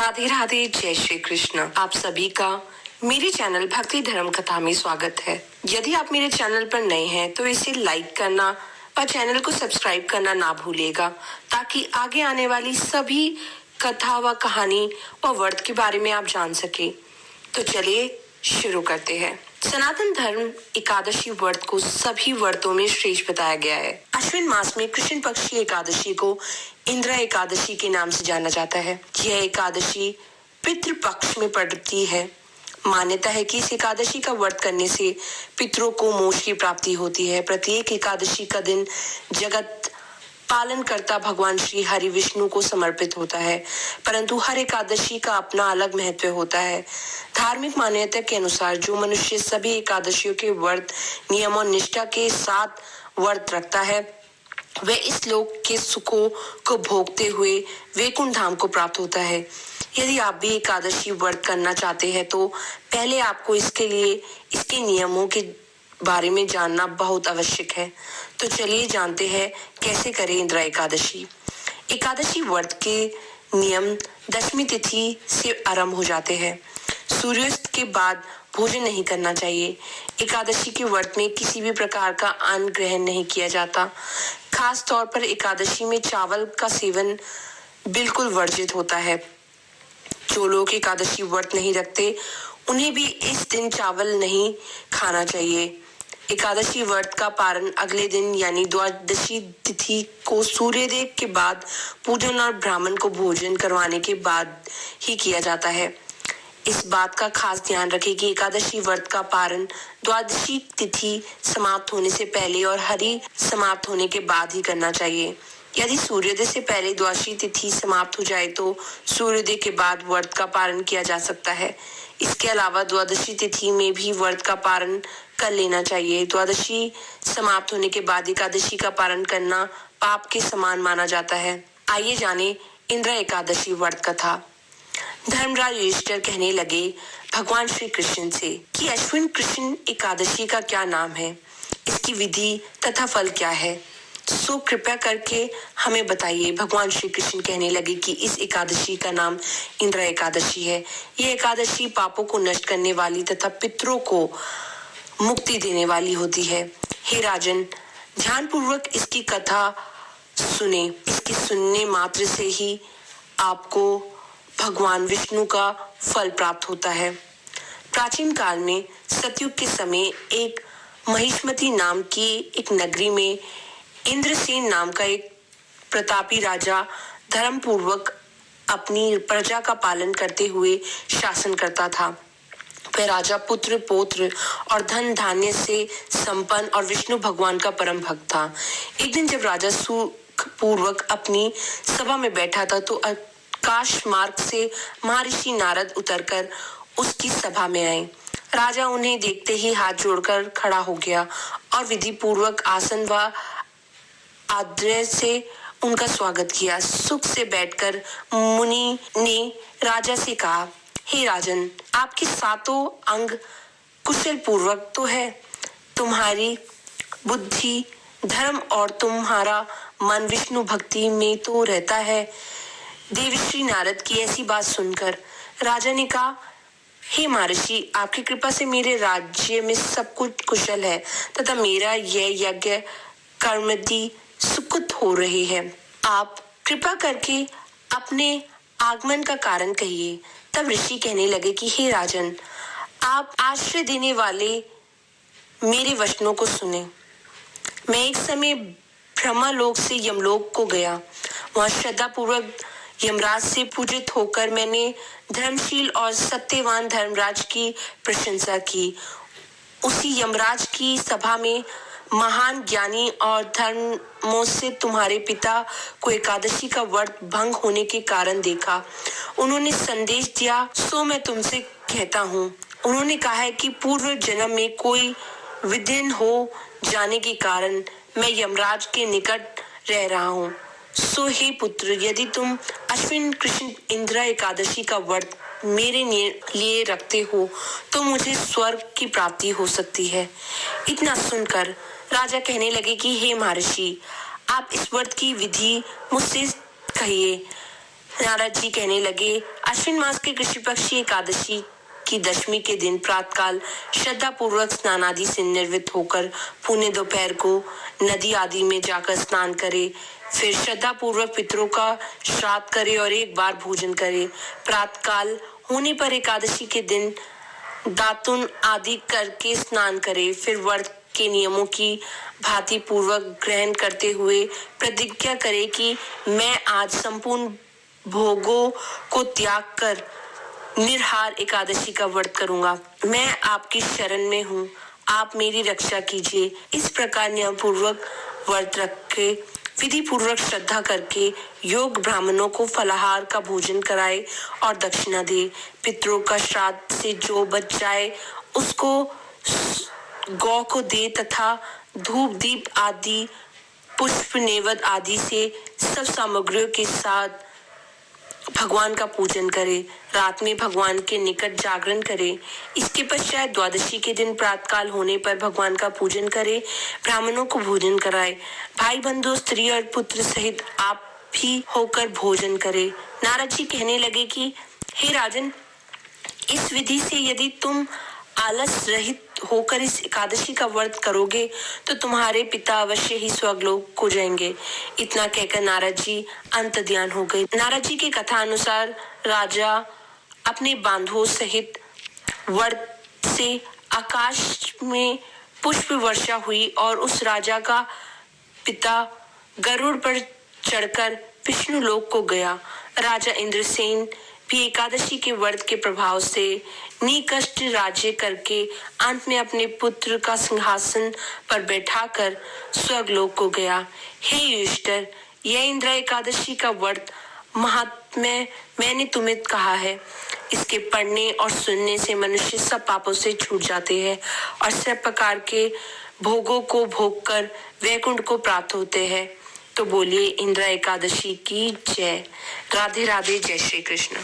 राधे राधे, जय श्री कृष्ण। आप सभी का मेरे चैनल भक्ति धर्म कथा में स्वागत है। यदि आप मेरे चैनल पर नए हैं तो इसे लाइक करना और चैनल को सब्सक्राइब करना ना भूलिएगा, ताकि आगे आने वाली सभी कथा व कहानी व व्रत के बारे में आप जान सके। तो चलिए शुरू करते हैं। सनातन धर्म एकादशी व्रत को सभी व्रतों में श्रेष्ठ बताया गया है। अश्विन मास में कृष्ण पक्ष की एकादशी को इंद्र एकादशी के नाम से जाना जाता है। यह एकादशी पितृ पक्ष में पड़ती है। मान्यता है कि इस एकादशी का व्रत करने से पितरों को मोक्ष की प्राप्ति होती है। प्रत्येक एकादशी का दिन जगत पालन करता भगवान श्री हरि विष्णु को समर्पित होता है, परंतु हर एकादशी का अपना अलग महत्व होता है। धार्मिक मान्यता के अनुसार जो मनुष्य सभी एकादशियों के व्रत नियम और निष्ठा के साथ व्रत रखता है, वह इस लोक के सुखों को भोगते हुए वैकुंठ धाम को प्राप्त होता है। यदि आप भी एकादशी व्रत करना चाहते हैं तो पहले आपको इसके नियमों के बारे में जानना बहुत आवश्यक है। तो चलिए जानते हैं कैसे करें इंद्र एकादशी। एकादशी व्रत के नियम दशमी तिथि से आरंभ हो जाते हैं। सूर्यास्त के बाद भोजन नहीं करना चाहिए। एकादशी के व्रत में किसी भी प्रकार का अन्न ग्रहण नहीं किया जाता। खास तौर पर एकादशी में चावल का सेवन बिल्कुल वर्जित होता है। जो लोग एकादशी व्रत नहीं रखते उन्हें भी इस दिन चावल नहीं खाना चाहिए। एकादशी व्रत का पारण अगले दिन यानी द्वादशी तिथि को सूर्योदय के बाद पूजन और ब्राह्मण को भोजन करवाने के बाद ही किया जाता है। इस बात का खास ध्यान रखें कि एकादशी व्रत का पारण द्वादशी तिथि समाप्त होने से पहले और हरि समाप्त होने के बाद ही करना चाहिए। यदि सूर्योदय से पहले द्वादशी तिथि समाप्त हो जाए तो सूर्योदय के बाद व्रत का पारण किया जा सकता है। इसके अलावा द्वादशी तिथि में भी व्रत का पारण कर लेना चाहिए। द्वादशी समाप्त होने के बाद एकादशी का पारण करना पाप के समान माना जाता है। आइए जाने इंद्र एकादशी व्रत कथा। धर्मराज युधिष्ठिर कहने लगे भगवान श्री कृष्ण से कि अश्विन कृष्ण एकादशी का क्या नाम है, इसकी विधि तथा फल क्या है, सो कृपया करके हमें बताइए। भगवान श्री कृष्ण कहने लगे कि इस एकादशी का नाम इंद्र एकादशी है। यह एकादशी पापों को नष्ट करने वाली तथा पितरों को मुक्ति देने वाली होती है। हे राजन, ध्यान पूर्वक इसकी कथा सुने। इसकी सुनने मात्र से ही आपको भगवान विष्णु का फल प्राप्त होता है। प्राचीन काल में सतयुग के समय एक महिष्मती नाम की एक नगरी में इंद्रसेन नाम का एक प्रतापी राजा धर्म पूर्वक अपनी प्रजा का पालन करते हुए शासन करता था। वह राजा पुत्र पौत्र और धन धान्य से संपन्न और विष्णु भगवान का परम भक्त था। एक दिन जब राजा सुख पूर्वक अपनी सभा में बैठा था तो आकाश मार्ग से महर्षि नारद उतरकर उसकी सभा में आए। राजा उन्हें देखते ही हाथ जोड़कर खड़ा हो गया और विधि पूर्वक आसन व आदर से उनका स्वागत किया। सुख से बैठकर मुनि ने राजा से कहा, हे राजन, आपके सातों अंग कुशल पूर्वक तो है। तुम्हारी बुद्धि धर्म और तुम्हारा मन विष्णु भक्ति में तो रहता है। देवश्री नारद की ऐसी बात सुनकर राजा ने कहा, हे महर्षि, आपकी कृपा से मेरे राज्य में सब कुछ कुशल है तथा मेरा यह यज्ञ कर्मदि सुकृत हो रही है। आप कृपा करके अपने आगमन का कारण कहिए। तब ऋषि कहने लगे कि हे राजन, आप आश्रय देने वाले मेरे वचनों को सुने। मैं एक समय ब्रह्मलोक से यमलोक को गया। वहां श्रद्धा पूर्वक यमराज से पूजित होकर मैंने धर्मशील और सत्यवान धर्मराज की प्रशंसा की। उसी यमराज की सभा में महान ज्ञानी और धर्मों से तुम्हारे पिता को एकादशी का व्रत भंग होने के कारण देखा। उन्होंने संदेश दिया, सो मैं तुमसे कहता हूँ। उन्होंने कहा है कि पूर्व जन्म में कोई विघ्न हो जाने के कारण मैं यमराज के निकट रह रहा हूँ। सो हे पुत्र, यदि तुम अश्विन कृष्ण इंद्र एकादशी का व्रत मेरे लिए रखते हो तो मुझे स्वर्ग की प्राप्ति हो सकती है। इतना सुनकर राजा कहने लगे कि हे महर्षि, आप इस व्रत की विधि मुझसे कहिए। नारद जी कहने लगे, अश्विन मास के कृषि पक्ष की एकादशी की दशमी के दिन प्रातःकाल श्रद्धा पूर्वक स्नान आदि से निर्वृत्त होकर पुण्य दोपहर को नदी आदि में जाकर स्नान करे, फिर श्रद्धा पूर्वक पितरों का श्राद्ध करे और एक बार भोजन करे। प्रातःकाल होने पर एकादशी के दिन दातुन आदि करके स्नान करे, फिर व्रत के नियमों की भांति पूर्वक ग्रहण करते हुए प्रतिज्ञा करे कि मैं आज संपूर्ण भोगों को त्याग कर निराहार एकादशी का व्रत करूंगा। मैं आपकी शरण में हूँ, आप मेरी रक्षा कीजिए। इस प्रकार नियम पूर्वक व्रत रखे, विधि पूर्वक श्रद्धा करके योग ब्राह्मणों को फलाहार का भोजन कराए और दक्षिणा दे। पितरों का श्राद्ध से जो बच जाए उसको गौ को दे तथा धूप दीप आदि पुष्प नैवेद्य आदि से सब सामग्रियों के साथ भगवान का पूजन करे। रात में भगवान के निकट जागरण करे। इसके पश्चात द्वादशी के दिन प्रातःकाल होने पर भगवान का पूजन करे, ब्राह्मणों को भोजन कराए। भाई बंधु स्त्री और पुत्र सहित आप भी होकर भोजन करे। नारद जी कहने लगे कि हे राजन, इस विधि से यदि तुम आलस रहित होकर इस एकादशी का व्रत करोगे तो तुम्हारे पिता अवश्य ही स्वर्गलोक को जाएंगे। इतना कहकर नारद जी अंतर्ध्यान हो गए। नारद जी की कथा अनुसार राजा अपने बांधवों सहित व्रत से आकाश में पुष्प वर्षा हुई और उस राजा का पिता गरुड़ पर चढ़कर विष्णु लोक को गया। राजा इंद्रसेन भी एकादशी के व्रत के प्रभाव से निकष्ट राज्य करके अंत में अपने पुत्र का सिंहासन पर बैठाकर स्वर्गलोक को गया। हे युधिष्ठिर, यह इंद्र एकादशी का व्रत महात्म्य मैंने तुम्हें कहा है। इसके पढ़ने और सुनने से मनुष्य सब पापों से छूट जाते हैं और सब प्रकार के भोगों को भोग कर वैकुंठ को प्राप्त होते हैं। तो बोलिए इंद्र एकादशी की जय। राधे राधे, जय श्री कृष्ण।